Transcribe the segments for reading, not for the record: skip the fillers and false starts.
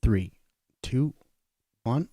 3, 2, 1.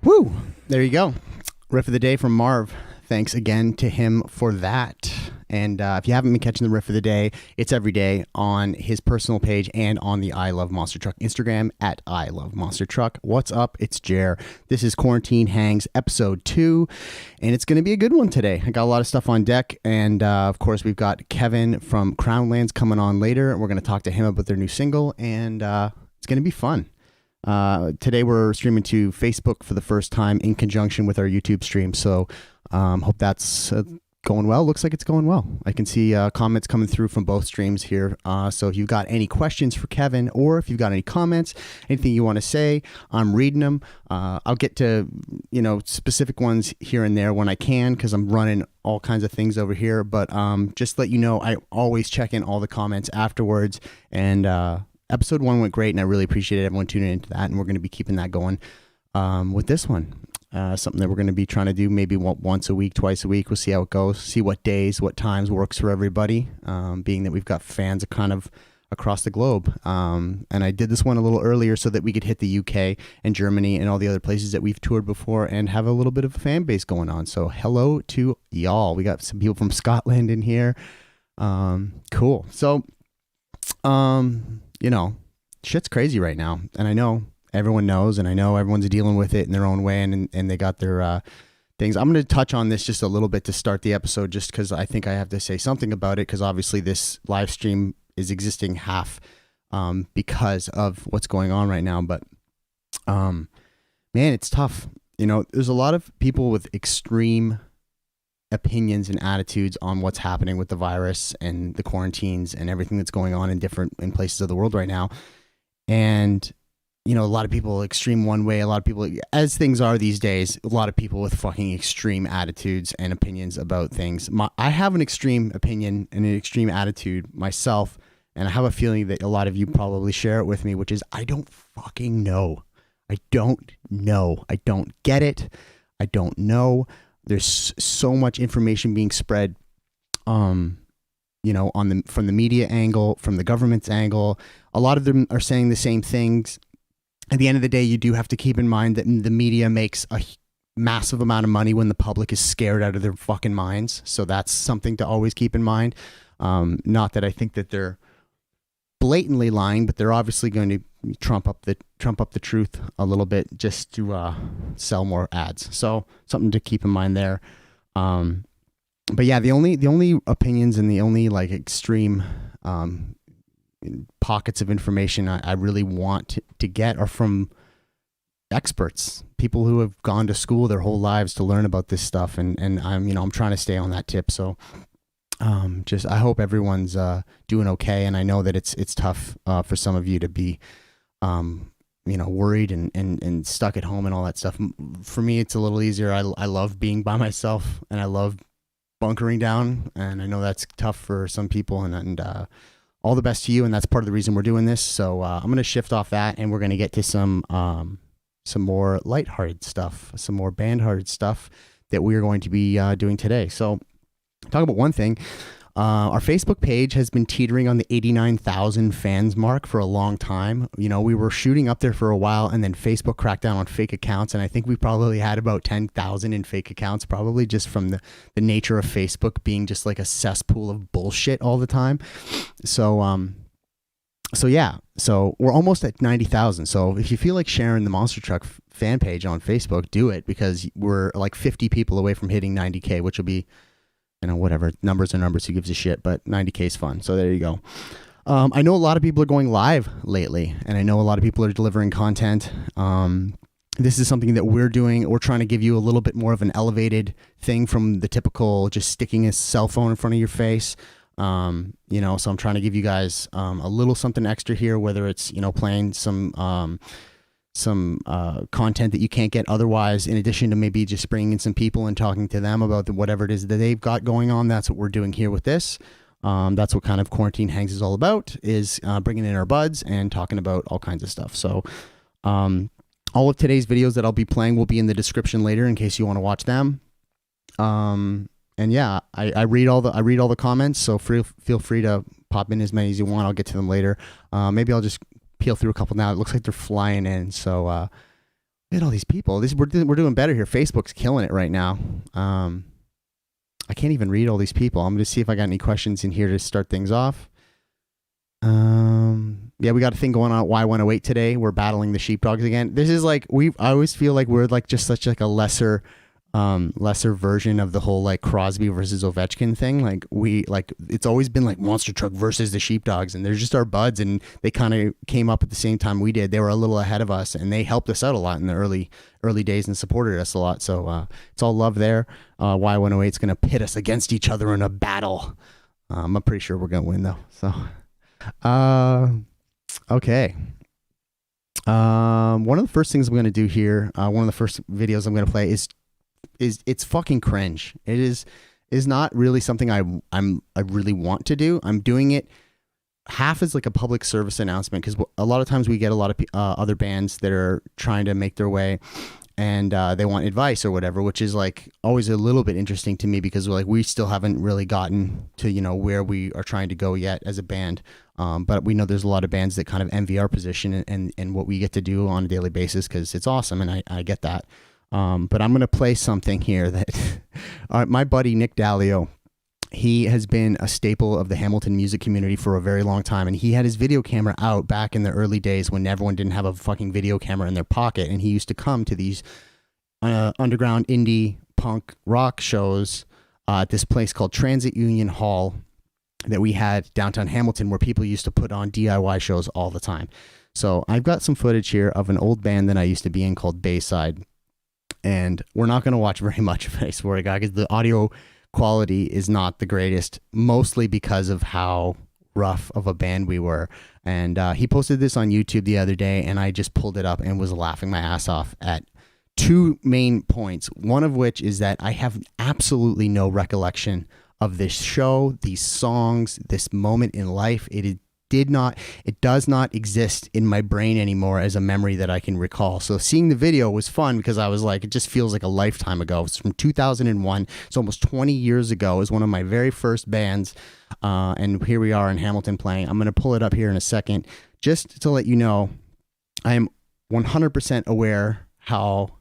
Woo! There you go. Riff of the day from Marv. Thanks again to him for that. And if you haven't been catching the riff of the day, it's every day on his personal page and on the I Love Monster Truck Instagram at I Love Monster Truck. What's up? It's Jer. This is Quarantine Hangs episode 2, and it's going to be a good one today. I got a lot of stuff on deck, and of course, we've got Kevin from Crownlands coming on later. We're going to talk to him about their new single, and it's going to be fun. Today we're streaming to Facebook for the first time in conjunction with our YouTube stream. So hope that's going well. Looks like it's going well. I can see comments coming through from both streams here. So if you've got any questions for Kevin, or if you've got any comments, anything you want to say, I'm reading them. I'll get to, specific ones here and there when I can, because I'm running all kinds of things over here. But just let you know, I always check in all the comments afterwards. And episode 1 went great, and I really appreciated everyone tuning into that, and we're going to be keeping that going with this one. Something that we're going to be trying to do maybe once a week, twice a week. We'll see how it goes, see what days, what times works for everybody, being that we've got fans kind of across the globe. And I did this one a little earlier so that we could hit the UK and Germany and all the other places that we've toured before and have a little bit of a fan base going on. So hello to y'all. We got some people from Scotland in here. Cool. So, shit's crazy right now. And I know everyone knows, and I know everyone's dealing with it in their own way, and they got their things. I'm going to touch on this just a little bit to start the episode, just because I think I have to say something about it, because obviously this live stream is existing half because of what's going on right now. But, man, it's tough. There's a lot of people with extreme opinions and attitudes on what's happening with the virus and the quarantines and everything that's going on in places of the world right now. And, a lot of people extreme one way, a lot of people, as things are these days, a lot of people with fucking extreme attitudes and opinions about things. I have an extreme opinion and an extreme attitude myself, and I have a feeling that a lot of you probably share it with me, which is I don't fucking know. I don't know. I don't get it. I don't know. There's so much information being spread, from the media angle, from the government's angle. A lot of them are saying the same things. At the end of the day, you do have to keep in mind that the media makes a massive amount of money when the public is scared out of their fucking minds. So that's something to always keep in mind. Not that I think that they're blatantly lying, but they're obviously going to trump up the truth a little bit just to sell more ads. So something to keep in mind there. But yeah, the only opinions and the only extreme pockets of information I really want to get are from experts, people who have gone to school their whole lives to learn about this stuff, and I'm trying to stay on that tip. So I hope everyone's doing okay, and I know that it's tough for some of you to be worried and stuck at home and all that stuff. For me, it's a little easier. I love being by myself, and I love bunkering down, and I know that's tough for some people, and all the best to you, and that's part of the reason we're doing this. So I'm going to shift off that, and we're going to get to some more lighthearted stuff, some more band-hearted stuff that we are going to be doing today. So talk about one thing. Our Facebook page has been teetering on the 89,000 fans mark for a long time. We were shooting up there for a while, and then Facebook cracked down on fake accounts, and I think we probably had about 10,000 in fake accounts, probably just from the nature of Facebook being just like a cesspool of bullshit all the time. So yeah, so we're almost at 90,000. So if you feel like sharing the Monster Truck fan page on Facebook, do it, because we're like 50 people away from hitting 90K, which will be, whatever, numbers are numbers, who gives a shit, but 90K is fun. So there you go. I know a lot of people are going live lately, and I know a lot of people are delivering content. This is something that we're doing. We're trying to give you a little bit more of an elevated thing from the typical just sticking a cell phone in front of your face. So I'm trying to give you guys a little something extra here, whether it's, playing some content that you can't get otherwise, in addition to maybe just bringing in some people and talking to them about whatever it is that they've got going on. That's what we're doing here with this. That's what kind of Quarantine Hangs is all about, is bringing in our buds and talking about all kinds of stuff. So all of today's videos that I'll be playing will be in the description later in case you want to watch them. And yeah, I read all the comments, so feel free to pop in as many as you want. I'll get to them later. Maybe I'll just peel through a couple now. It looks like they're flying in. So look at all these people. We're doing better here. Facebook's killing it right now. I can't even read all these people. I'm going to see if I got any questions in here to start things off. Yeah, we got a thing going on at Y108 today. We're battling the sheepdogs again. This is like, I always feel like we're like just such like a lesser version of the whole like Crosby versus Ovechkin thing. Like it's always been like Monster Truck versus the sheepdogs, and they're just our buds, and they kind of came up at the same time we did. They were a little ahead of us, and they helped us out a lot in the early days and supported us a lot. So it's all love there. Y108 is going to pit us against each other in a battle. I'm pretty sure we're going to win though. So okay. One of the first things I'm going to do here, one of the first videos I'm going to play is it's fucking cringe. It is not really something I really want to do. I'm doing it half as like a public service announcement, because a lot of times we get a lot of other bands that are trying to make their way, and they want advice or whatever, which is like always a little bit interesting to me, because we still haven't really gotten to where we are trying to go yet as a band. But we know there's a lot of bands that kind of envy our position and what we get to do on a daily basis, because it's awesome, and I get that. But I'm going to play something here that my buddy Nick Dalio, he has been a staple of the Hamilton music community for a very long time. And he had his video camera out back in the early days when everyone didn't have a fucking video camera in their pocket. And he used to come to these underground indie punk rock shows at this place called Transit Union Hall that we had downtown Hamilton, where people used to put on DIY shows all the time. So I've got some footage here of an old band that I used to be in called Bayside. And we're not going to watch very much of it, I swear to God, because the audio quality is not the greatest, mostly because of how rough of a band we were. And he posted this on YouTube the other day, and I just pulled it up and was laughing my ass off at two main points. One of which is that I have absolutely no recollection of this show, these songs, this moment in life. It does not exist in my brain anymore as a memory that I can recall. So seeing the video was fun, because I was like, it just feels like a lifetime ago. It's from 2001. It's almost 20 years ago. It was one of my very first bands. And here we are in Hamilton playing. I'm going to pull it up here in a second, just to let you know, I am 100% aware how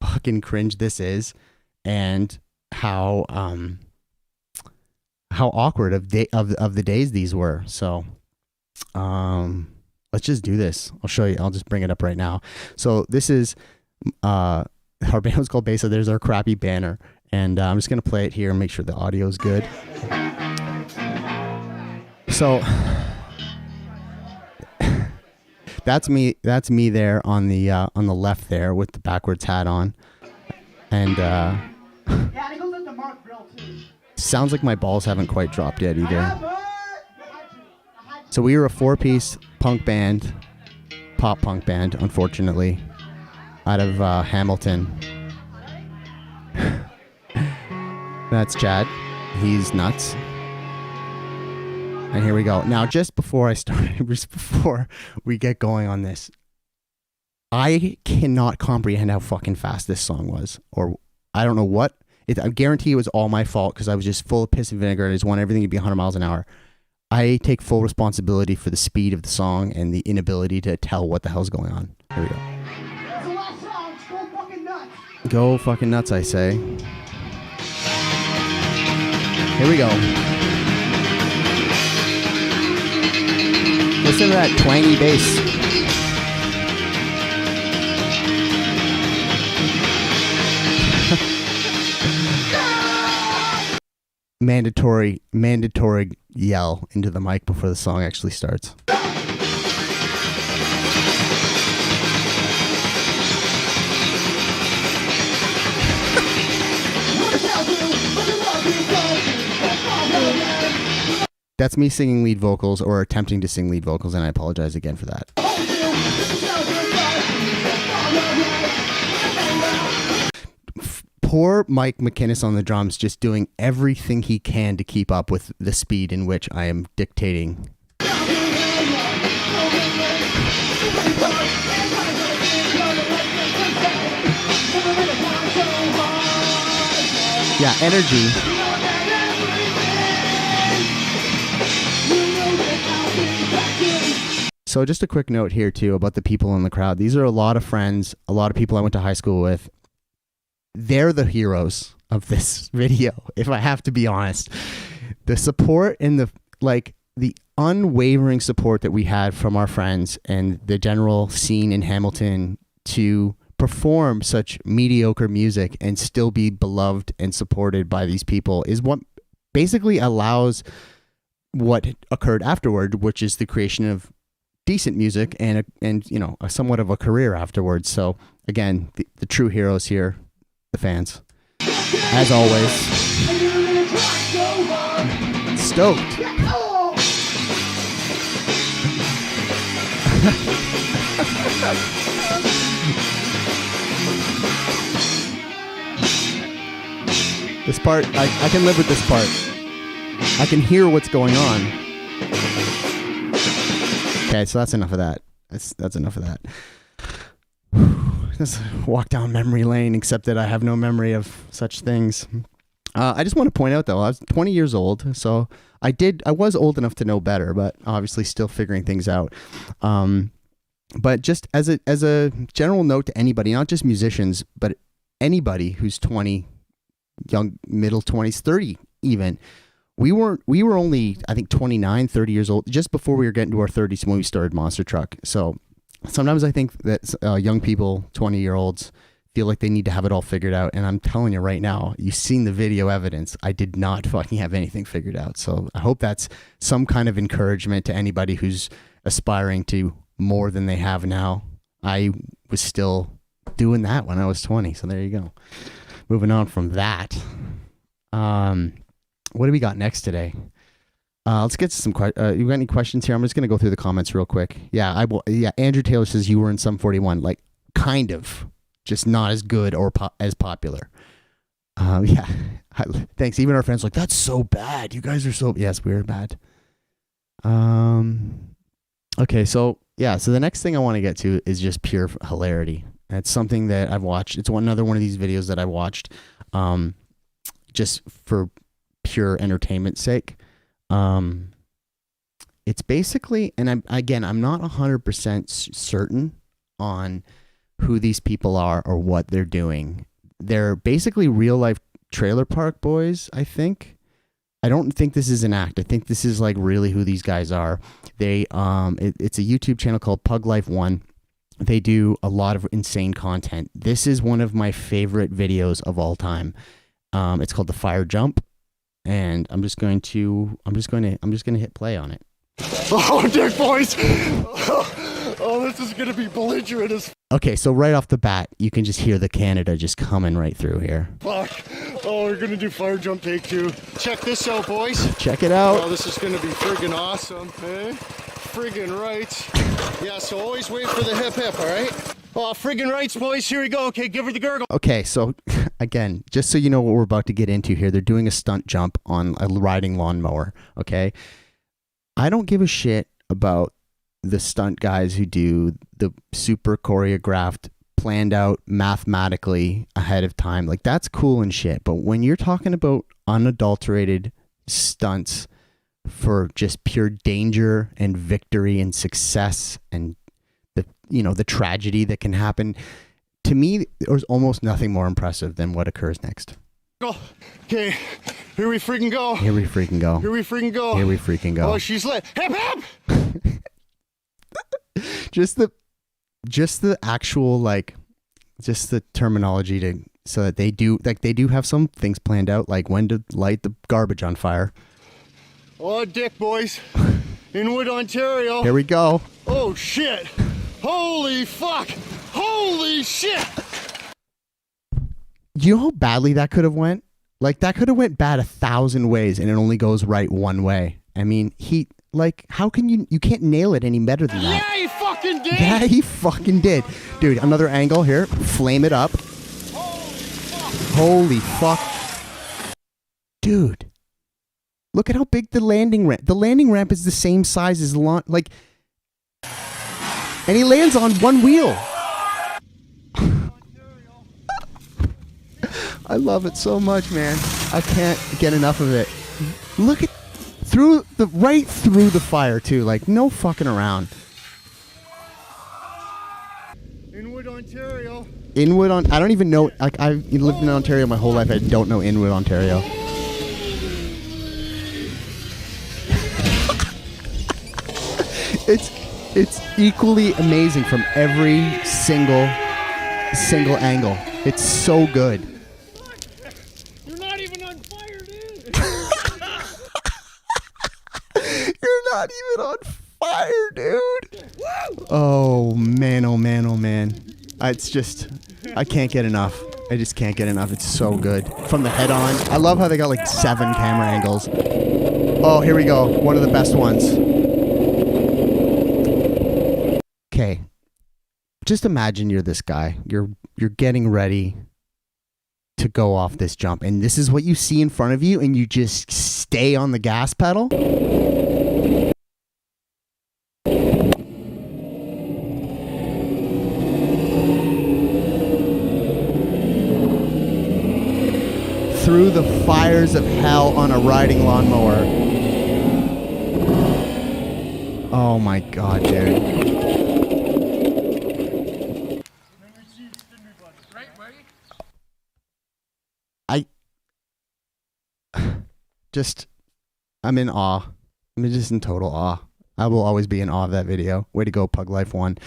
fucking cringe this is, and how awkward of the days these were. So let's just do this. I'll show you. I'll just bring it up right now. So this is our band was called Bayside. There's our crappy banner, and I'm just gonna play it here and make sure the audio is good. So that's me there on the left there with the backwards hat on, and sounds like my balls haven't quite dropped yet either. So we were a 4-piece punk band, pop punk band, unfortunately, out of Hamilton. That's Chad. He's nuts. And here we go. Now, just before we get going on this, I cannot comprehend how fucking fast this song was. Or I don't know what. I guarantee it was all my fault, because I was just full of piss and vinegar. I just want everything to be 100 miles an hour. I take full responsibility for the speed of the song and the inability to tell what the hell's going on. Here we go. That's the last song. Go fucking nuts. Go fucking nuts, I say. Here we go. Listen to that twangy bass. mandatory yell into the mic before the song actually starts. That's me singing lead vocals or attempting to sing lead vocals, and I apologize again for that. Poor Mike McInnes on the drums, just doing everything he can to keep up with the speed in which I am dictating. Yeah, energy. So just a quick note here too about the people in the crowd. These are a lot of friends, a lot of people I went to high school with. They're the heroes of this video, if I have to be honest. The support and the unwavering support that we had from our friends and the general scene in Hamilton to perform such mediocre music and still be beloved and supported by these people is what basically allows what occurred afterward, which is the creation of decent music and a somewhat of a career afterwards. So again, the true heroes here, the fans, as always. Stoked. This part, I can live with this part. I can hear what's going on. Okay, so that's enough of that. That's enough of that. Let's walk down memory lane, except that I have no memory of such things. I just want to point out, though, I was 20 years old, so I was old enough to know better, but obviously still figuring things out. But just as a general note to anybody, not just musicians, but anybody who's 20, young, middle 20s, 30 even, we were only, I think, 29, 30 years old, just before we were getting to our 30s when we started Monster Truck. So sometimes I think that young people, 20-year-olds, feel like they need to have it all figured out. And I'm telling you right now, you've seen the video evidence. I did not fucking have anything figured out. So I hope that's some kind of encouragement to anybody who's aspiring to more than they have now. I was still doing that when I was 20. So there you go. Moving on from that. What do we got next today? Let's get to some questions. You got any questions here? I'm just going to go through the comments real quick. Yeah, Andrew Taylor says you were in Sum 41. Like, kind of. Just not as good or as popular. Yeah. Thanks. Even our friends are like, that's so bad. You guys are so... Yes, we were bad. Okay, so, yeah. So the next thing I want to get to is just pure hilarity. It's something that I've watched. It's another one of these videos that I watched just for pure entertainment's sake. It's basically, and I'm not 100% certain on who these people are or what they're doing. They're basically real life trailer park boys, I think. I don't think this is an act. I think this is like really who these guys are. They it's a YouTube channel called Pug Life 1. They do a lot of insane content. This is one of my favorite videos of all time. It's called The Fire Jump, and I'm just going to hit play on it. Oh, Dick boys! Oh, this is gonna be belligerent as Okay, so right off the bat, you can just hear the Canada just coming right through here. fuck. Oh, we're gonna do fire jump take 2. Check this out, boys. Check it out. Oh, this is gonna be friggin' awesome, eh? Friggin' right. Yeah, so always wait for the hip hip, all right? Oh, friggin' rights, boys. Here we go. Okay, give her the gurgle. Okay, so again, just so you know what we're about to get into here, they're doing a stunt jump on a riding lawnmower, okay? I don't give a shit about the stunt guys who do the super choreographed, planned out mathematically ahead of time. Like, that's cool and shit. But when you're talking about unadulterated stunts for just pure danger and victory and success and the tragedy that can happen, to me, there's almost nothing more impressive than what occurs next. Okay, here we freaking go. Here we freaking go. Here we freaking go. Here we freaking go. Oh, she's lit. Hip hip! Just the actual, like, just the terminology to so that they do have some things planned out, like when to light the garbage on fire. Oh, Dick, boys. In Wood, Ontario. Here we go. Oh, shit. Holy fuck. Holy shit. You know how badly that could have went? Like, that could have went bad 1,000 ways, and it only goes right one way. I mean, how can you can't nail it any better than that. Yeah, he fucking did. Yeah, he fucking did. Dude, another angle here. Flame it up. Holy fuck. Dude. Look at how big the landing ramp. The landing ramp is the same size as and he lands on one wheel. I love it so much, man. I can't get enough of it. Look at right through the fire too. Like, no fucking around. Inwood, Ontario. I don't even know. Like, I've lived in Ontario my whole life. I don't know Inwood, Ontario. It's equally amazing from every single angle. It's so good. You're not even on fire, dude. You're not even on fire, dude. Oh man, oh man, oh man. It's just, I can't get enough. I just can't get enough. It's so good. From the head on. I love how they got like 7 camera angles. Oh, here we go. One of the best ones. Okay. Just imagine you're this guy. You're getting ready to go off this jump, and this is what you see in front of you, and you just stay on the gas pedal. Through the fires of hell on a riding lawnmower. Oh my god, dude. I'm in awe. I'm just in total awe. I will always be in awe of that video. Way to go, Pug Life 1.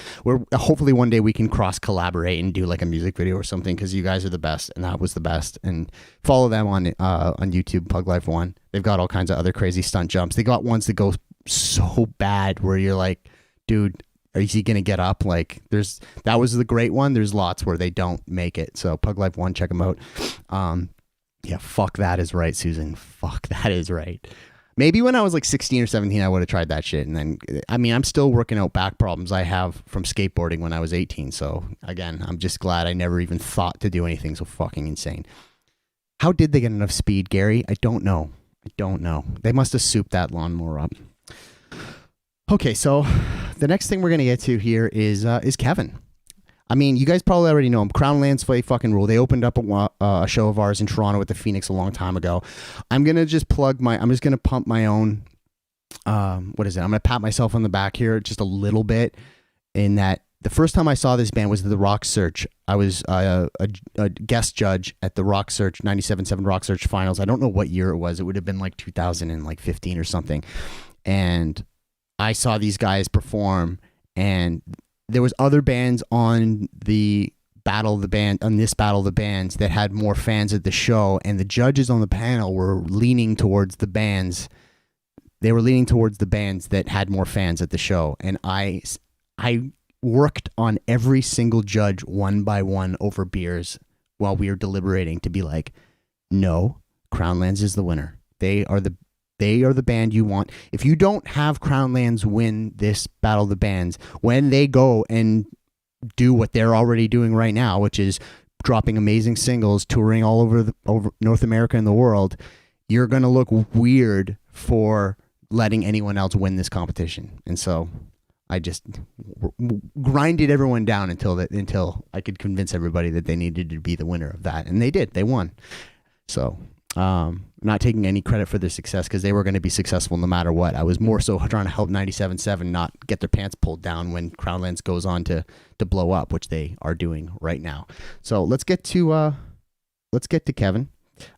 Hopefully one day we can cross collaborate and do like a music video or something, because you guys are the best, and that was the best. And follow them on YouTube, Pug Life 1. They've got all kinds of other crazy stunt jumps. They got ones that go so bad where you're like, dude, is he gonna get up? Like, that was the great one. There's lots where they don't make it. So Pug Life 1, check them out. Yeah, fuck that is right, Susan. Fuck that is right. Maybe when I was like 16 or 17, I would have tried that shit. And then, I mean, I'm still working out back problems I have from skateboarding when I was 18. So again, I'm just glad I never even thought to do anything so fucking insane. How did they get enough speed, Gary? I don't know. They must have souped that lawnmower up. Okay, so the next thing we're going to get to here is Kevin. I mean, you guys probably already know him. Crown Lands fucking rule. They opened up a show of ours in Toronto at the Phoenix a long time ago. I'm going to just I'm just going to pump my own, what is it? I'm going to pat myself on the back here just a little bit, in that the first time I saw this band was the Rock Search. I was a guest judge at the Rock Search, 97.7 Rock Search finals. I don't know what year it was. It would have been like 2015 or something. And I saw these guys perform, and there was other bands on this Battle of the Bands that had more fans at the show, and the judges on the panel were leaning towards the bands. They were leaning towards the bands that had more fans at the show, and I worked on every single judge one by one over beers while we were deliberating to be like, no, Crown Lands is the winner. They are the band you want. If you don't have Crown Lands win this Battle of the Bands, when they go and do what they're already doing right now, which is dropping amazing singles, touring all over North America and the world, you're going to look weird for letting anyone else win this competition. And so I just grinded everyone down until I could convince everybody that they needed to be the winner of that. And they did. They won. So not taking any credit for their success, because they were going to be successful no matter what. I was more so trying to help 97.7 not get their pants pulled down when Crown Lands goes on to blow up, which they are doing right now. So let's get to Kevin.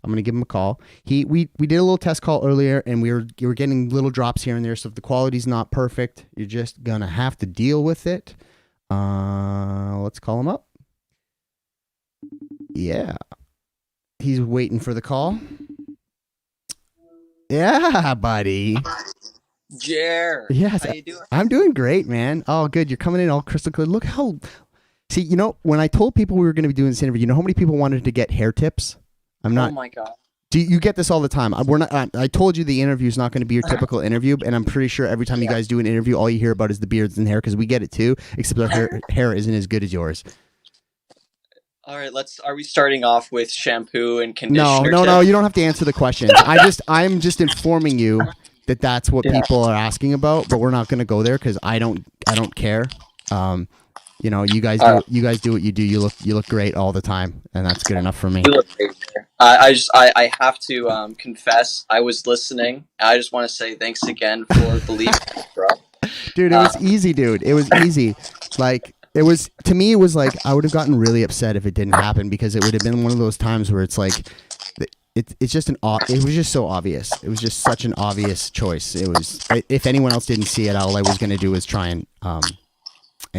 I'm going to give him a call. We did a little test call earlier, and we were getting little drops here and there. So if the quality's not perfect, you're just going to have to deal with it. Let's call him up. Yeah. He's waiting for the call. Yeah, buddy. Jer, Yes, how you doing? I'm doing great, man. Oh, good. You're coming in all crystal clear. Look how. See, when I told people we were going to be doing this interview, you know how many people wanted to get hair tips? I'm not. Oh my god. Do you get this all the time? We're not. I told you the interview is not going to be your typical interview, and I'm pretty sure every time you guys do an interview, all you hear about is the beards and hair because we get it too. Except our hair isn't as good as yours. All right, are we starting off with shampoo and conditioner? No. You don't have to answer the questions. I'm just informing you that that's what people are asking about, but we're not going to go there because I don't care. You guys do what you do. You look great all the time, and that's good enough for me. You look great. I have to confess, I was listening. I just want to say thanks again for believing me, bro. Dude, it was easy, dude. It was easy. Like it was to me. It was like I would have gotten really upset if it didn't happen because it would have been one of those times where it's like. It's just it was just so obvious. It was just such an obvious choice. It was if anyone else didn't see it, all I was going to do was try and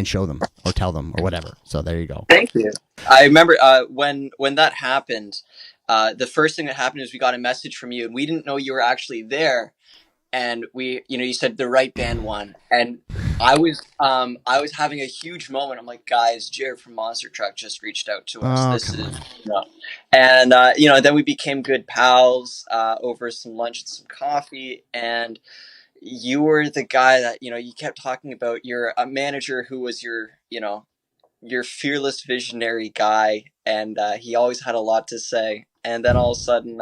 show them or tell them or whatever. So there you go. Thank you. I remember when that happened. The first thing that happened is we got a message from you, and we didn't know you were actually there. And you said the right band won, and I was having a huge moment. I'm like, guys, Jared from Monster Truck just reached out to us. And then we became good pals over some lunch and some coffee. And you were the guy that you kept talking about. You're a manager who was your fearless visionary guy, and he always had a lot to say. And then all of a sudden,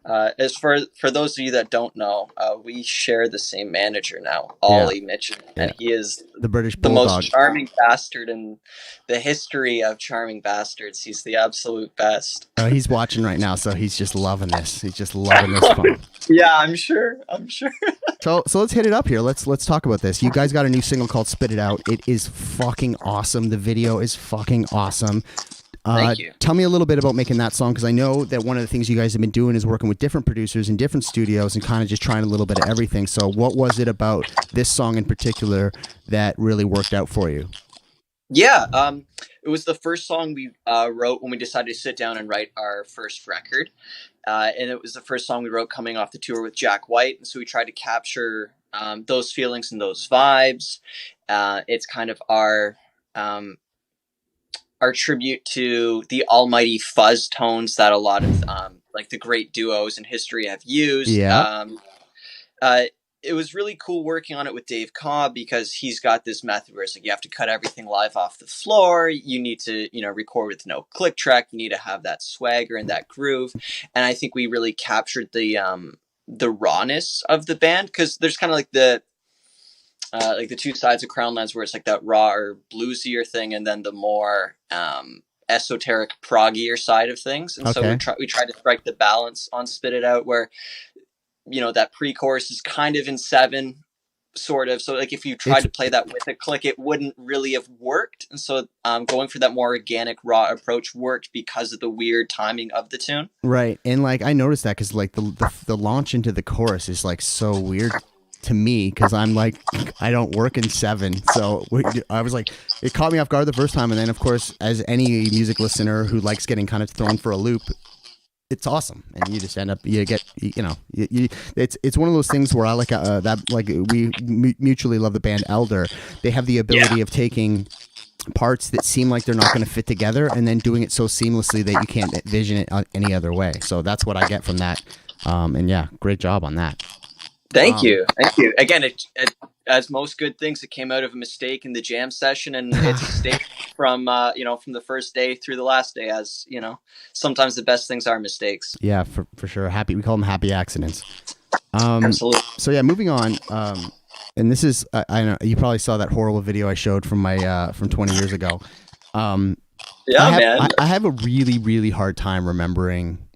as for those of you that don't know, we share the same manager now, Ollie Mitchell, and he is the British the Bulldog. most charming bastard in the history of charming bastards. He's the absolute best. He's watching right now, so he's just loving this. He's just loving this fun. Yeah, I'm sure. So let's hit it up here. Let's talk about this. You guys got a new single called "Spit It Out." It is fucking awesome. The video is fucking awesome. Thank you. Tell me a little bit about making that song, because I know that one of the things you guys have been doing is working with different producers in different studios and kind of just trying a little bit of everything. So what was it about this song in particular that really worked out for you? Yeah, it was the first song we wrote when we decided to sit down and write our first record. And it was the first song we wrote coming off the tour with Jack White. And so we tried to capture those feelings and those vibes. It's kind of our tribute to the almighty fuzz tones that a lot of like the great duos in history have used. Yeah. It was really cool working on it with Dave Cobb because he's got this method where it's like you have to cut everything live off the floor. You need to, record with no click track. You need to have that swagger and that groove. And I think we really captured the rawness of the band, because there's kind of like the two sides of Crownlands where it's like that raw or bluesier thing, and then the more esoteric proggier side of things. And so we tried to strike the balance on Spit It Out, where that pre-chorus is kind of in 7, sort of. So like if you tried to play that with a click, it wouldn't really have worked. And so going for that more organic, raw approach worked because of the weird timing of the tune. Right. And like I noticed that because like the launch into the chorus is like so weird to me, because I'm like, I don't work in 7, so I was like, it caught me off guard the first time, and then of course, as any music listener who likes getting kind of thrown for a loop, it's awesome, and you just end up it's one of those things where I like that, like we mutually love the band Elder. They have the ability of taking parts that seem like they're not going to fit together and then doing it so seamlessly that you can't envision it any other way. So that's what I get from that, and yeah, great job on that. Thank you. Again, it, as most good things, it came out of a mistake in the jam session, and it's stayed from from the first day through the last day. As sometimes the best things are mistakes. Yeah, for sure. We call them happy accidents. Absolutely. So yeah, moving on. And this is I know you probably saw that horrible video I showed from my from 20 years ago. Man. I have a really, really hard time remembering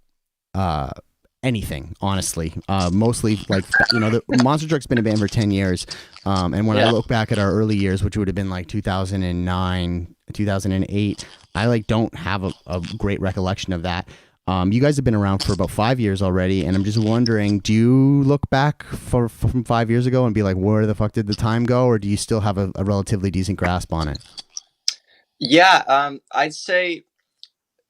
anything, honestly. Mostly like the Monster Truck's been a band for 10 years, and when I look back at our early years, which would have been like 2009, 2008, I like don't have a great recollection of that. You guys have been around for about 5 years already, and I'm just wondering, do you look back from 5 years ago and be like, where the fuck did the time go, or do you still have a relatively decent grasp on it? Yeah, I'd say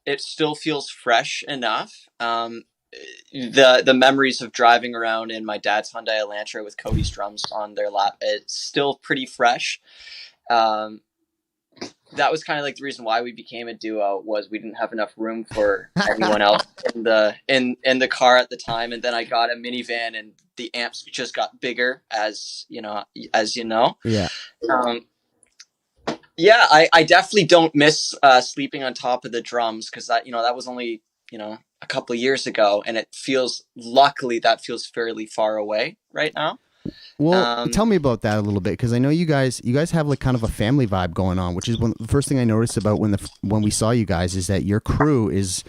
it still feels fresh enough. The memories of driving around in my dad's Hyundai Elantra with Cody's drums on their lap, it's still pretty fresh. That was kind of like the reason why we became a duo, was we didn't have enough room for anyone else in the car at the time. And then I got a minivan, and the amps just got bigger, as you know. Yeah. Yeah, I definitely don't miss sleeping on top of the drums, because that was only a couple of years ago, and luckily that feels fairly far away right now. Well, tell me about that a little bit, because I know you guys have like kind of a family vibe going on, which is the first thing I noticed about when we saw you guys, is that your crew is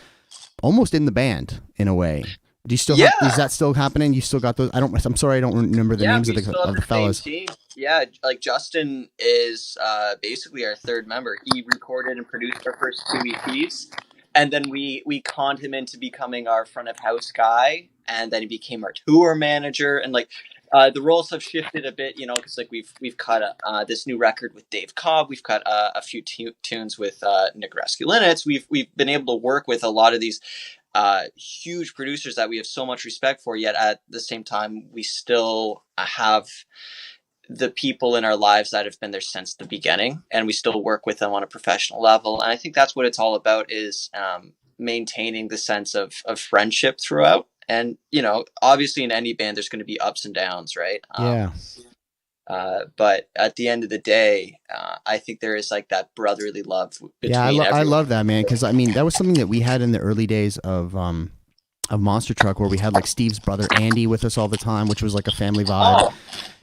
almost in the band in a way. Do you still is that still happening? You still got those? I'm sorry, I don't remember the names of the fellas. Team. Yeah, like Justin is basically our third member. He recorded and produced our first 2 EPs, and then we conned him into becoming our front of house guy, and then he became our tour manager, and like the roles have shifted a bit, because like we've cut this new record with Dave Cobb, we've cut a few tunes with Nick Raskulinitz. We've been able to work with a lot of these huge producers that we have so much respect for, yet at the same time we still have the people in our lives that have been there since the beginning, and we still work with them on a professional level. And I think that's what it's all about, is maintaining the sense of friendship throughout. And obviously in any band there's going to be ups and downs, right? But at the end of the day, I think there is like that brotherly love between I love that, man, because I mean that was something that we had in the early days of Monster Truck, where we had like Steve's brother Andy with us all the time, which was like a family vibe.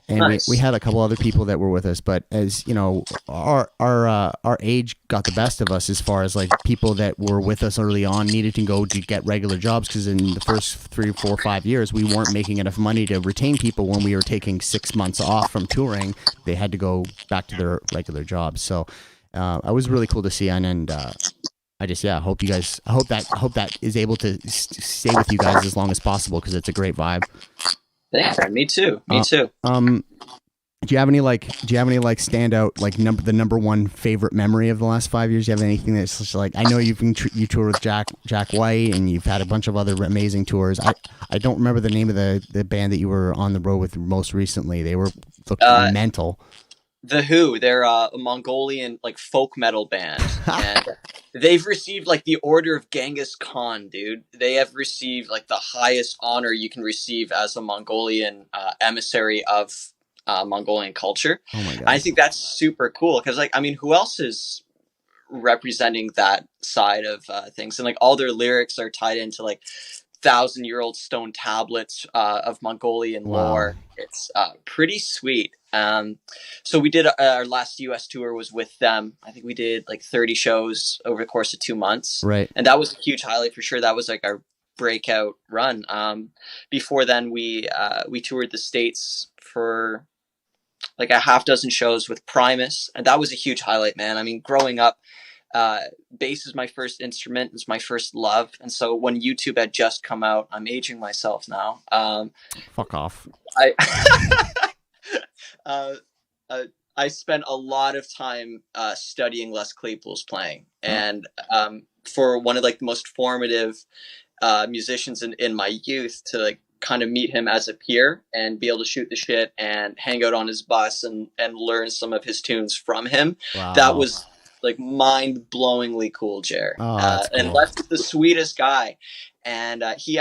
And nice. we had a couple other people that were with us, but as you know, our age got the best of us, as far as like people that were with us early on needed to go to get regular jobs, because in the first 3, 4, 5 years we weren't making enough money to retain people. When we were taking 6 months off from touring, they had to go back to their regular jobs. So it was really cool to see, and I just hope that is able to stay with you guys as long as possible, because it's a great vibe. Thanks, man. Me too. Do you have any standout, like the number one favorite memory of the last 5 years? Do you have anything that's just like, I know you toured with Jack White, and you've had a bunch of other amazing tours. I don't remember the name of the band that you were on the road with most recently. They looked mental. The Who. They're a Mongolian like folk metal band, and they've received like the Order of Genghis Khan, dude. They have received like the highest honor you can receive as a Mongolian emissary of Mongolian culture. Oh my God. I think that's super cool, because like, I mean, who else is representing that side of things? And like all their lyrics are tied into like 1,000-year-old stone tablets of Mongolian lore. It's pretty sweet. So we did our last US tour was with them. I think we did like 30 shows over the course of 2 months. Right. And that was a huge highlight for sure. That was like our breakout run. Before then we toured the States for like a half dozen shows with Primus, and that was a huge highlight, man. I mean, growing up, bass is my first instrument. It's my first love. And so when YouTube had just come out, I'm aging myself now. Fuck off. I spent a lot of time studying Les Claypool's playing, and for one of like the most formative musicians in my youth, to like kind of meet him as a peer and be able to shoot the shit and hang out on his bus and learn some of his tunes from him. Wow. That was like mind-blowingly cool, Jer. Oh, cool. And Les is the sweetest guy. And he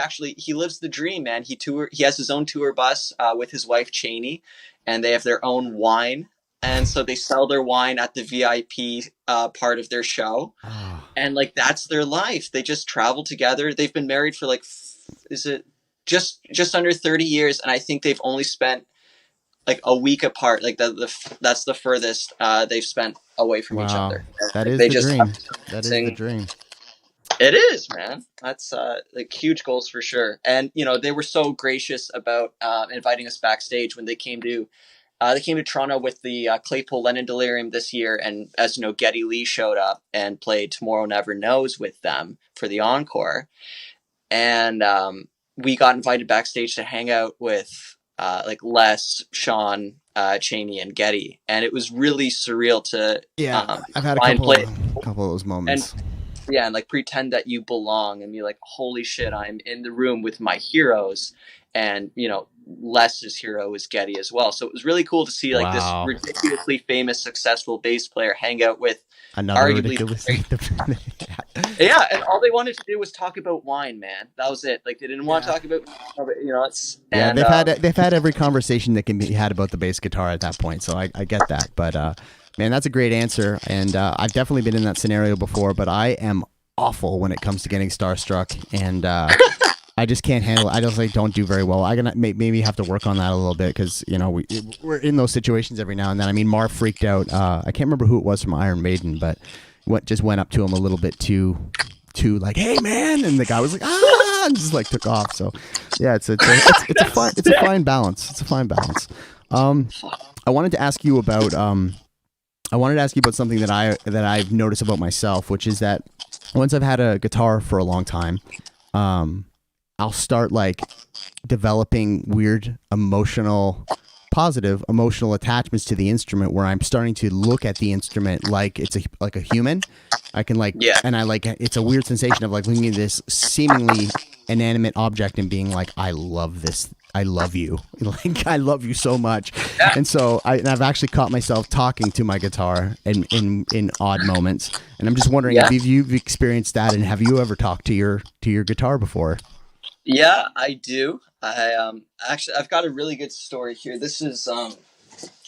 lives the dream, man. He has his own tour bus with his wife Cheney, and they have their own wine. And so they sell their wine at the VIP part of their show. Oh. And like, that's their life. They just travel together. They've been married for like, is it just under 30 years? And I think they've only spent like a week apart. Like that's the furthest they've spent away from each other. That is the dream. That is the dream. It is, man. That's like huge goals for sure. And they were so gracious about inviting us backstage when they came to Toronto with the Claypool Lennon Delirium this year. And as you know, Geddy Lee showed up and played Tomorrow Never Knows with them for the encore. And we got invited backstage to hang out with like Les, Sean, Cheney, and Geddy. And it was really surreal to I've had a couple of those moments. Yeah, and like pretend that you belong and be like, holy shit, I'm in the room with my heroes. And, you know, Les's hero is Getty as well. So it was really cool to see like this Wow. ridiculously famous, successful bass player hang out with Another arguably the ridiculous. great. Yeah, and all they wanted to do was talk about wine, man. That was it. Like they didn't want to Yeah. talk about, you know, it's Yeah, and they've had every conversation that can be had about the bass guitar at that point. So I get that, but man, that's a great answer, and I've definitely been in that scenario before. But I am awful when it comes to getting starstruck, and I just can't handle it. I just like don't do very well. I gonna maybe have to work on that a little bit because you know we're in those situations every now and then. I mean, Marv freaked out. I can't remember who it was from Iron Maiden, but just went up to him a little bit too like, hey man, and the guy was like and just like took off. So yeah, it's a fine balance. It's a fine balance. I wanted to ask you about something that I've noticed about myself, which is that once I've had a guitar for a long time, I'll start like developing weird positive emotional attachments to the instrument, where I'm starting to look at the instrument like it's like a human. I can like, Yeah. and I like, it's a weird sensation of like looking at this seemingly inanimate object and being like, I love this. I love you. Like, I love you so much. Yeah. And so I've actually caught myself talking to my guitar in odd moments. And I'm just wondering if you've experienced that, and have you ever talked to your guitar before? Yeah, I do. Actually, I've got a really good story here. This is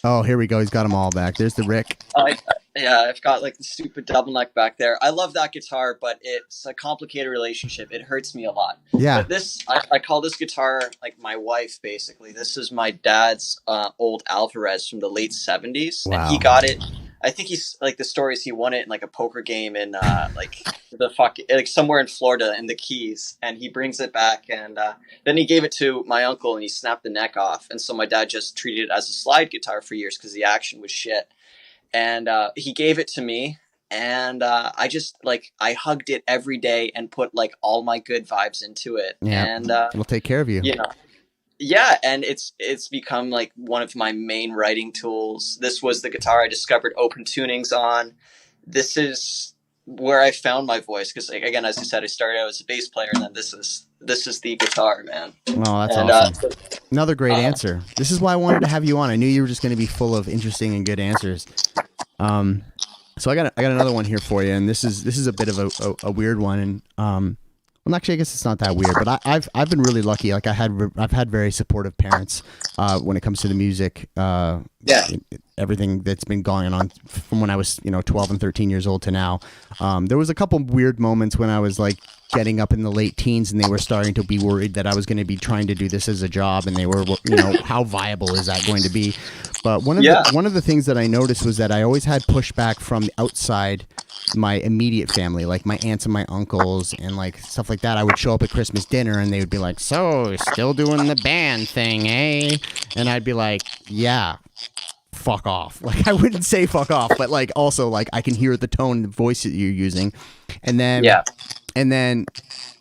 Oh, here we go. He's got them all back. There's the Rick. I've got like the stupid double neck back there. I love that guitar, but it's a complicated relationship. It hurts me a lot. Yeah. But I call this guitar like my wife, basically. This is my dad's old Alvarez from the late 70s. Wow. And he got it. I think he's like, the story is he won it in like a poker game in like somewhere in Florida in the Keys, and he brings it back, and then he gave it to my uncle and he snapped the neck off, and so my dad just treated it as a slide guitar for years because the action was shit, and he gave it to me, and I just like, I hugged it every day and put like all my good vibes into it. Yeah, and it'll take care of you. you know yeah, and it's become like one of my main writing tools. This was the guitar I discovered open tunings on. This is where I found my voice, because like, again, as I said, I started out as a bass player, and then this is the guitar, man. Oh, that's awesome. Another great answer. This is why I wanted to have you on. I knew you were just going to be full of interesting and good answers. So I got another one here for you, and this is a bit of a weird one, and well, actually, I guess it's not that weird, but I've been really lucky. Like I've had very supportive parents when it comes to the music. Everything that's been going on from when I was 12 and 13 years old to now. There was a couple weird moments when I was like getting up in the late teens, and they were starting to be worried that I was going to be trying to do this as a job, and they were how viable is that going to be? But one of the things that I noticed was that I always had pushback from outside my immediate family, like my aunts and my uncles and like stuff like that. I would show up at Christmas dinner and they would be like, "So, still doing the band thing, eh?" And I'd be like, "Yeah, fuck off." Like, I wouldn't say fuck off, but like also like I can hear the tone and voice that you're using. And then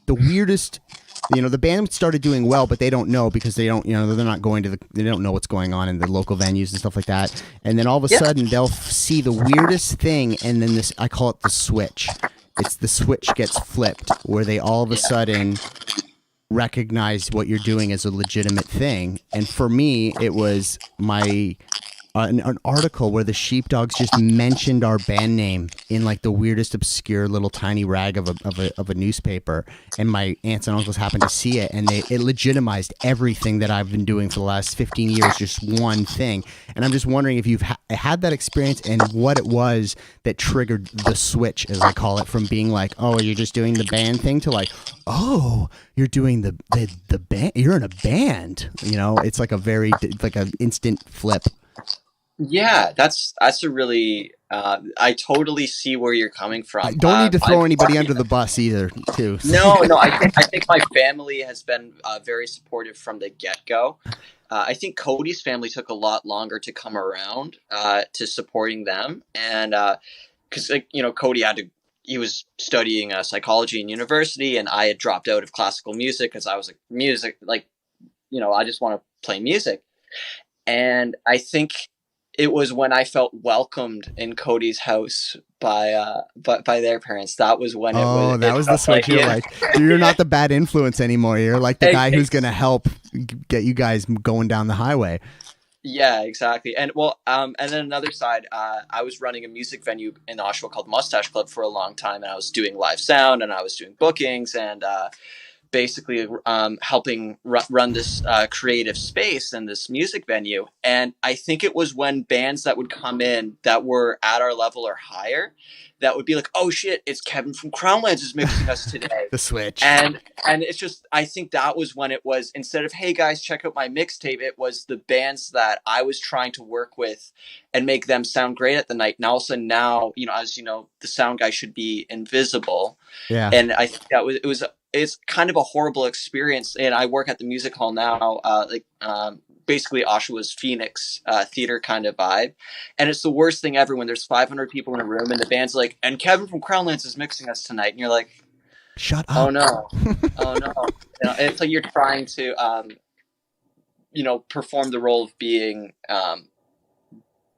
the weirdest, the band started doing well, but they don't know because they don't, they're not going to they don't know what's going on in the local venues and stuff like that. And then all of a sudden they'll see the weirdest thing. And then I call it the switch. It's the switch gets flipped, where they all of a sudden recognize what you're doing as a legitimate thing. And for me, it was an article where the Sheepdogs just mentioned our band name in like the weirdest obscure little tiny rag of a newspaper, and my aunts and uncles happened to see it, and it legitimized everything that I've been doing for the last 15 years, just one thing. And I'm just wondering if you've had that experience, and what it was that triggered the switch, as I call it, from being like, oh, you're just doing the band thing, to like, oh, you're doing the band, you're in a band. It's like like an instant flip. Yeah, that's a really I totally see where you're coming from. I don't need to throw anybody under the bus either, too. No, I think my family has been very supportive from the get-go. I think Cody's family took a lot longer to come around to supporting them, and because Cody he was studying psychology in university, and I had dropped out of classical music because I was I just want to play music. And I think it was when I felt welcomed in Cody's house by their parents. That was when it was. That was the switch. You're like, you're not the bad influence anymore. You're like the guy who's going to help get you guys going down the highway. Yeah, exactly. And well, and then another side, I was running a music venue in Oshawa called Mustache Club for a long time, and I was doing live sound, and I was doing bookings, and basically helping run this creative space and this music venue. And I think it was when bands that would come in that were at our level or higher, that would be like, oh shit, it's Kevin from Crownlands is mixing us today. The switch. And it's just, I think that was when it was, instead of, hey guys, check out my mixtape, it was the bands that I was trying to work with and make them sound great at the night. And all of a sudden now, as you know, the sound guy should be invisible. Yeah. And I think that it's kind of a horrible experience. And I work at the music hall now, basically Oshawa's Phoenix theater kind of vibe. And it's the worst thing ever when there's 500 people in a room and the band's like, and Kevin from Crownlands is mixing us tonight. And you're like, shut up. Oh no. Oh no. It's like you're trying to, perform the role of being,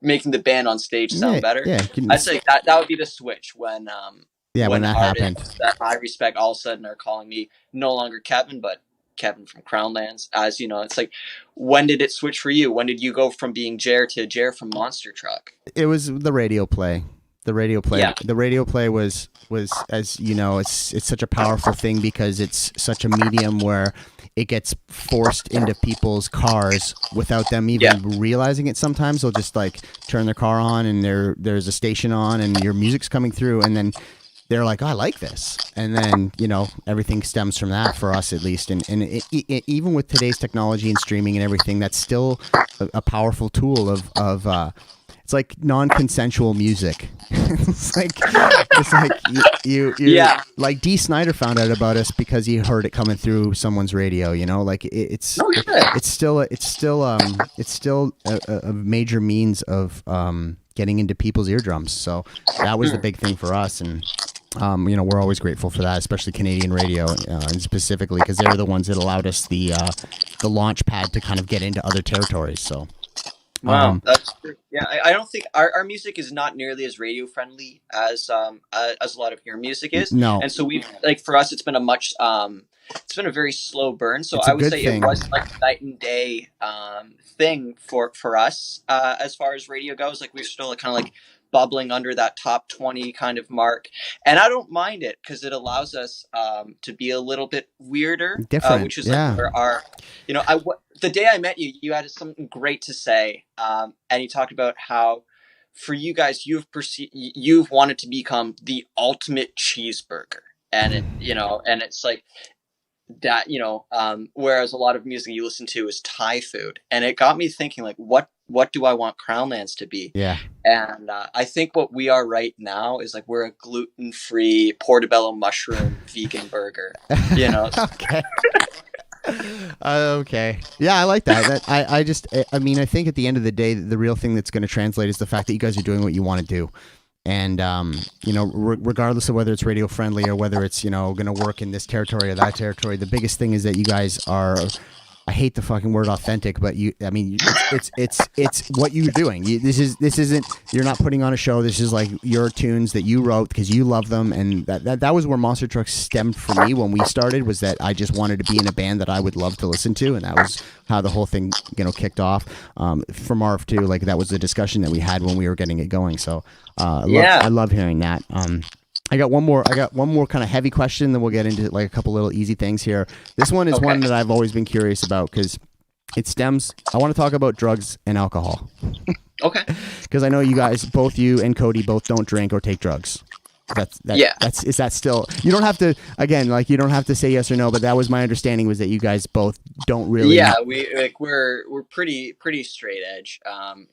making the band on stage sound better. Yeah. I'd say that would be the switch when that happened. That I respect all of a sudden are calling me no longer Kevin, but Kevin from Crownlands. As you know, it's like, when did it switch for you? When did you go from being Jer to Jer from Monster Truck? It was the radio play. The radio play. Yeah. The radio play was, as you know, it's such a powerful thing because it's such a medium where it gets forced into people's cars without them even realizing it. Sometimes they'll just like turn their car on and there's a station on and your music's coming through, and then they're like, oh, I like this. And then, everything stems from that for us, at least. And even with today's technology and streaming and everything, that's still a powerful tool of it's like non-consensual music. it's like you like Dee Snider found out about us because he heard it coming through someone's radio, like it's still a major means of getting into people's eardrums. So that was the big thing for us. And we're always grateful for that, especially Canadian radio, and specifically because they're the ones that allowed us the launch pad to kind of get into other territories. So, wow, that's true. Yeah, I don't think our music is not nearly as radio friendly as a lot of your music is. No, and so for us, it's been a very slow burn. So I would say it was like a night and day thing for us as far as radio goes. Like we're still kind of like bubbling under that top 20 kind of mark, and I don't mind it because it allows us to be a little bit weirder, different, which is like where our, the day I met you, you had something great to say, and you talked about how for you guys you've wanted to become the ultimate cheeseburger, and and it's like that, whereas a lot of music you listen to is Thai food, and it got me thinking, like, what do I want Crownlands to be? Yeah. And I think what we are right now is like we're a gluten-free portobello mushroom vegan burger. Okay. Okay. Yeah, I like that. I think at the end of the day, the real thing that's going to translate is the fact that you guys are doing what you want to do. And, regardless of whether it's radio friendly or whether it's, going to work in this territory or that territory, the biggest thing is that you guys are, I hate the fucking word authentic, but it's what you're doing. This isn't, you're not putting on a show. This is like your tunes that you wrote because you love them. And that was where Monster Trucks stemmed for me when we started, was that I just wanted to be in a band that I would love to listen to. And that was how the whole thing, kicked off. For Marv too, like that was the discussion that we had when we were getting it going. So, I love hearing that. I got one more kind of heavy question, then we'll get into like a couple little easy things here. This one is one that I've always been curious about because it stems. I want to talk about drugs and alcohol. Okay. Because I know you guys, both you and Cody, both don't drink or take drugs. Is that still? You don't have to, again, like you don't have to say yes or no, but that was my understanding, was that you guys both don't really. Yeah, we're pretty straight edge.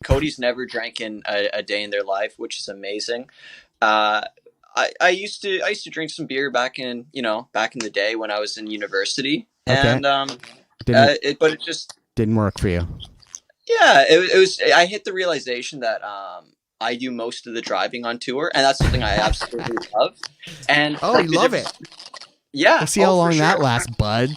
Cody's never drank in a day in their life, which is amazing. I used to drink some beer back in the day when I was in university, and but it just didn't work for you. Yeah, it was. I hit the realization that I do most of the driving on tour, and that's something I absolutely love. And you love it. Yeah, we'll see how long that lasts, bud.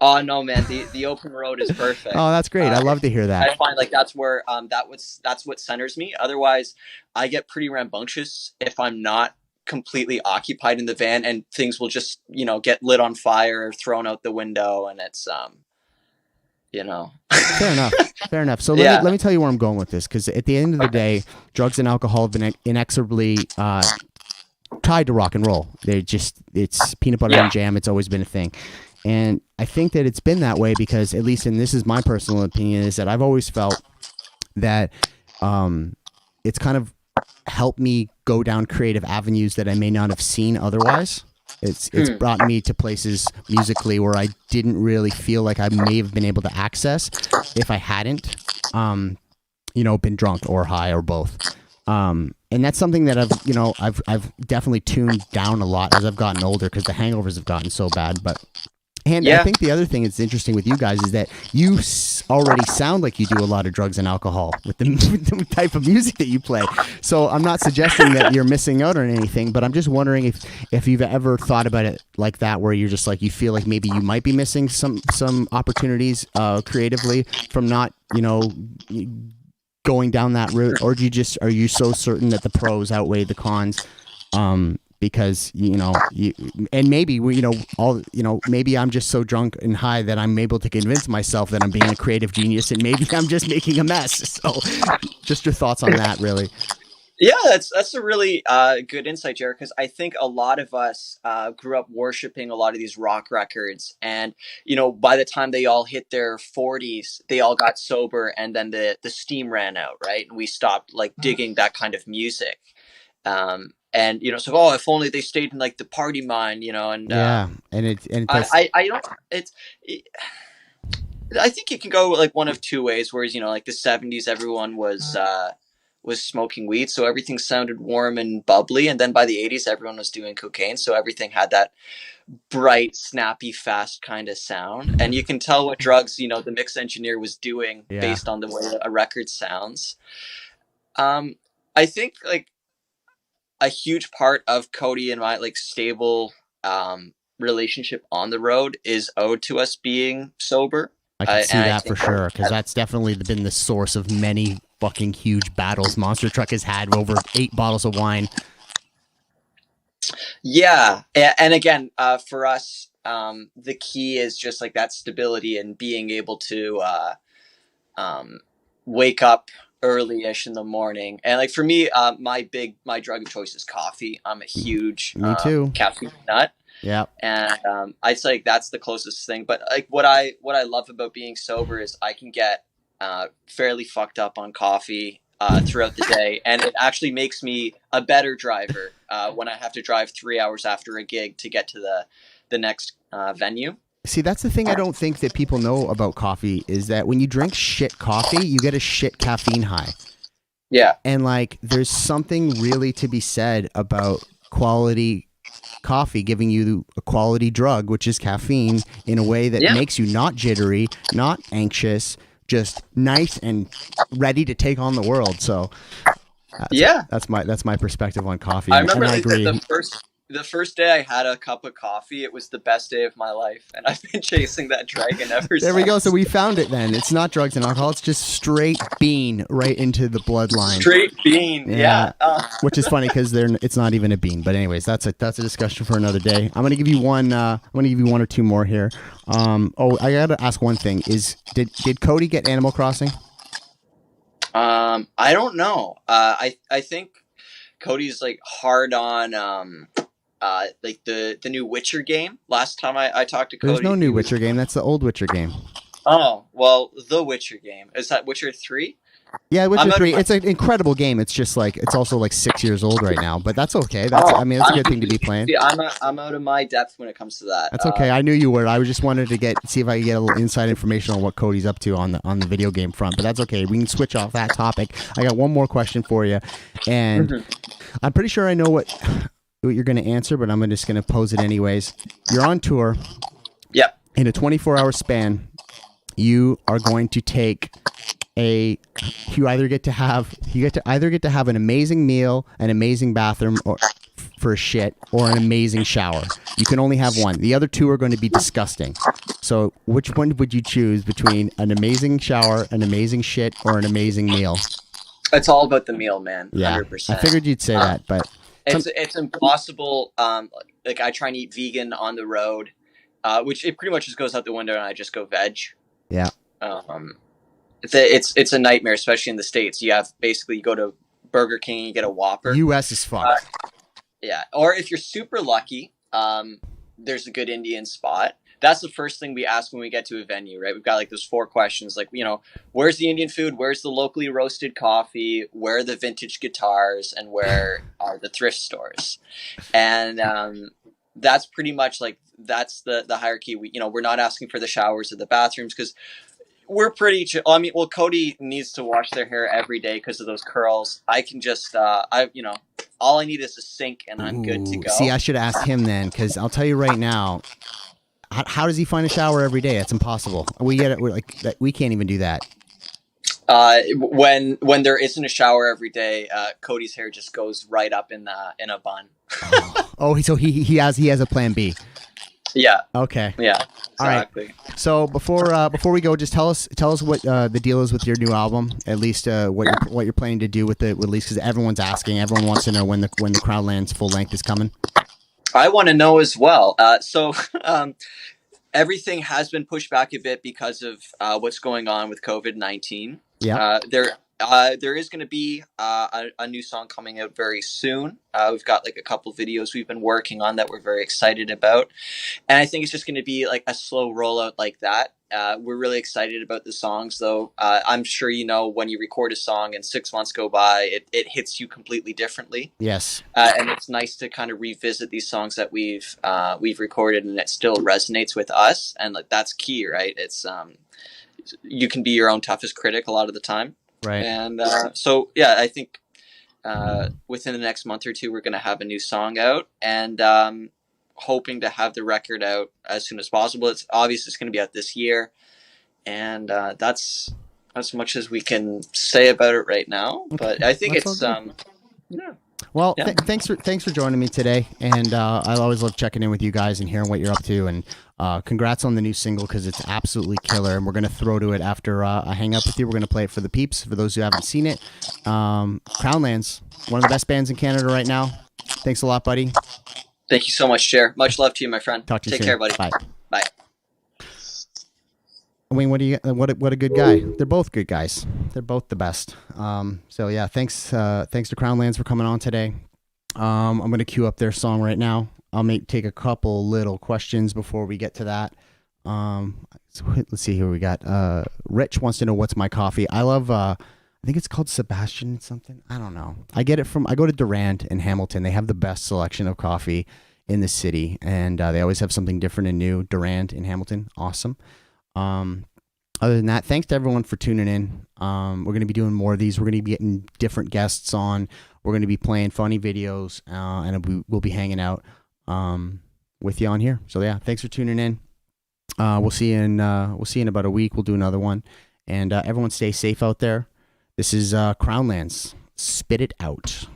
Oh no, man, the open road is perfect. Oh, that's great. I love to hear that. I find like that's where that's what centers me. Otherwise, I get pretty rambunctious if I'm not completely occupied in the van, and things will just, you know, get lit on fire or thrown out the window, and it's you know. Fair enough. Fair enough. So Yeah. let me tell you where I'm going with this, because at the end of the day, drugs and alcohol have been inexorably tied to rock and roll. It's peanut butter and jam. It's always been a thing. And I think that it's been that way because, at least, and this is my personal opinion, is that I've always felt that it's kind of helped me go down creative avenues that I may not have seen otherwise. It's brought me to places musically where I didn't really feel like I may have been able to access if I hadn't, been drunk or high or both. And that's something that I've definitely tuned down a lot as I've gotten older, because the hangovers have gotten so bad. I think the other thing that's interesting with you guys is that you already sound like you do a lot of drugs and alcohol with the type of music that you play. So I'm not suggesting that you're missing out on anything, but I'm just wondering if you've ever thought about it like that, where you're just like, you feel like maybe you might be missing some opportunities creatively from not, going down that route, or are you so certain that the pros outweigh the cons? Because and maybe maybe I'm just so drunk and high that I'm able to convince myself that I'm being a creative genius, and maybe I'm just making a mess. So, just your thoughts on that, really. Yeah, that's a really good insight, Jared, because I think a lot of us grew up worshiping a lot of these rock records, and by the time they all hit their 40s, they all got sober, and then the steam ran out, right? And we stopped like digging that kind of music. And so if only they stayed in like the party mind, and I think it can go like one of two ways. Whereas like the 70s, everyone was smoking weed, so everything sounded warm and bubbly, and then by the 80s, everyone was doing cocaine, so everything had that bright, snappy, fast kind of sound, and you can tell what drugs the mix engineer was doing based on the way a record sounds. I think like a huge part of Cody and my like stable relationship on the road is owed to us being sober. I can see that for sure, because that's definitely been the source of many fucking huge battles Monster Truck has had over 8 bottles of wine. Yeah, and again, for us, the key is just like that stability and being able to wake up early-ish in the morning. And like for me, my drug of choice is coffee. I'm a huge Me too. caffeine nut. Yeah. And I'd say like that's the closest thing. But like what I love about being sober is I can get fairly fucked up on coffee throughout the day, and it actually makes me a better driver when I have to drive 3 hours after a gig to get to the next venue. See, that's the thing I don't think that people know about coffee, is that when you drink shit coffee, you get a shit caffeine high. Yeah. And like, there's something really to be said about quality coffee giving you a quality drug, which is caffeine, in a way that makes you not jittery, not anxious, just nice and ready to take on the world. So that's my perspective on coffee. I remember I agree. The first day I had a cup of coffee, it was the best day of my life, and I've been chasing that dragon ever since. There we go. So we found it then. It's not drugs and alcohol. It's just straight bean right into the bloodline. Straight bean, yeah. Which is funny because it's not even a bean. But anyways, that's a discussion for another day. I'm gonna give you one. I'm gonna give you one or two more here. I gotta ask one thing: did Cody get Animal Crossing? I don't know. I think Cody's like hard on like the new Witcher game. Last time I talked to Cody, there's no new Witcher game. That's the old Witcher game. Oh well, the Witcher game, is that Witcher 3? Yeah, Witcher 3. It's an incredible game. It's just like it's also like 6 years old right now, but that's okay. That's a good thing to be playing. See, I'm out of my depth when it comes to that. That's okay. I knew you were. I was just wanted to see if I could get a little inside information on what Cody's up to on the video game front, but that's okay. We can switch off that topic. I got one more question for you, and I'm pretty sure I know what you're going to answer, but I'm just going to pose it anyways. You're on tour. Yep. In a 24-hour span, you are going to take you either get to have an amazing meal, an amazing bathroom for a shit, or an amazing shower. You can only have one. The other two are going to be disgusting. So which one would you choose between an amazing shower, an amazing shit, or an amazing meal? It's all about the meal, man. Yeah, 100%. I figured you'd say that, but it's impossible. Like I try and eat vegan on the road, which it pretty much just goes out the window, and I just go veg. Yeah. It's a nightmare, especially in the States. You go to Burger King and you get a Whopper. U.S. is fucked. Yeah. Or if you're super lucky, there's a good Indian spot. That's the first thing we ask when we get to a venue, right? We've got like those 4 questions, like, where's the Indian food? Where's the locally roasted coffee? Where are the vintage guitars? And where are the thrift stores? And that's pretty much like, that's the hierarchy. We're not asking for the showers or the bathrooms because we're pretty chill. I mean, well, Cody needs to wash their hair every day because of those curls. I can just, all I need is a sink and I'm good to go. See, I should ask him then, because I'll tell you right now, how does he find a shower every day? That's impossible. We can't even do that. When there isn't a shower every day, Cody's hair just goes right up in a bun. So he has a plan B. Yeah. Okay. Yeah. Exactly. All right. So before we go, just tell us what the deal is with your new album. At least what you're planning to do with the release, because everyone's asking. Everyone wants to know when the Crownlands full length is coming. I want to know as well. So everything has been pushed back a bit because of what's going on with COVID-19. Yeah. There is going to be a new song coming out very soon. We've got like a couple videos we've been working on that we're very excited about. And I think it's just going to be like a slow rollout like that. We're really excited about the songs, though. I'm sure when you record a song and 6 months go by, it hits you completely differently. Yes. And it's nice to kind of revisit these songs that we've recorded, and it still resonates with us. And like that's key, right? It's you can be your own toughest critic a lot of the time. Right. And so, yeah, I think within the next month or two, we're going to have a new song out, and hoping to have the record out as soon as possible. It's obvious it's going to be out this year, and that's as much as we can say about it right now. Okay. But I think it's yeah. Well, yeah. Thanks for joining me today, and I always love checking in with you guys and hearing what you're up to. And congrats on the new single, because it's absolutely killer. And we're gonna throw to it after I hang up with you. We're gonna play it for the peeps. For those who haven't seen it, Crownlands, one of the best bands in Canada right now. Thanks a lot, buddy. Thank you so much, Jer. Much love to you, my friend. Talk to you soon. Take care, buddy. Bye. Bye. I mean, what a good guy. They're both good guys. They're both the best. So yeah, thanks to Crownlands for coming on today. I'm gonna queue up their song right now. I'll take a couple little questions before we get to that. So let's see here. We got Rich wants to know what's my coffee. I love I think it's called Sebastian something. I don't know. I go to Durand in Hamilton. They have the best selection of coffee in the city, and they always have something different and new. Durand in Hamilton, awesome. Other than that, thanks to everyone for tuning in. We're going to be doing more of these. We're going to be getting different guests on. We're going to be playing funny videos, and we'll be hanging out with you on here. So yeah, thanks for tuning in. We'll see you in about a week. We'll do another one, and everyone stay safe out there. This is Crownlands. Spit it out.